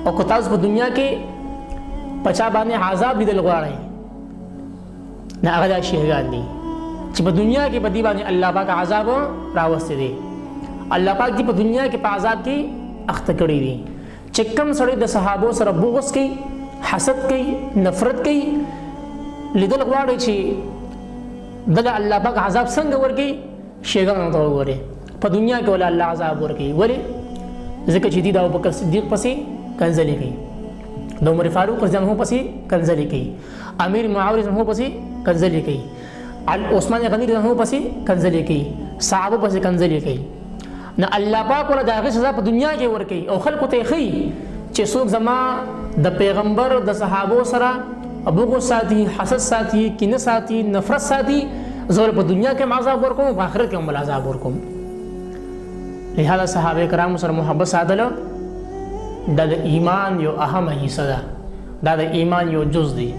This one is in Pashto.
او که تاسو په دنیا کې په چا باندې عذاب لیدل غواړئ نه هغه دا شیعګان دي چې په دنیا کې په دې باندې الله پاک عذاب راوستی دی. الله پاک دې په دنیا کې په عذاب کې اخته کړی دي. چې کوم سړی د صحابو سره بغض کوي، حسد کوي، نفرت کوي، لیدل غواړي چې دغه الله پاک عذاب څنګه ورکوي، شیعګانو ته وګورئ په دنیا کې ولا الله عذاب ورکوي. ولې؟ ځکه چې دي د ابوبکر صدیق پسې کنځلې کوي، د عمر فاروق رضی الله عنه پسې کنځلې کوي، امیر معاویه رضی الله عنه پسې کنځلې کوي، عثمان غنی رضی الله عنه پسې کنځلې کوي، صحابه پسې کنځلې کوي. نه الله پاک ولا د هغې سزا په دنیا کې ورکوي او خلکو ته یې ښیي چې څوک زما د پیغمبر د صحابو سره بغض ساتي، حسد ساتي، کینه ساتي، نفرت ساتي، زه په دنیا کې هم عذاب ورکوم، په آخرت کې هم عذاب ورکوم. لہذا صحابه کرامو سره محبت ساتل دا د ایمان یو اهم حصه ده، دا د ایمان یو جز دی.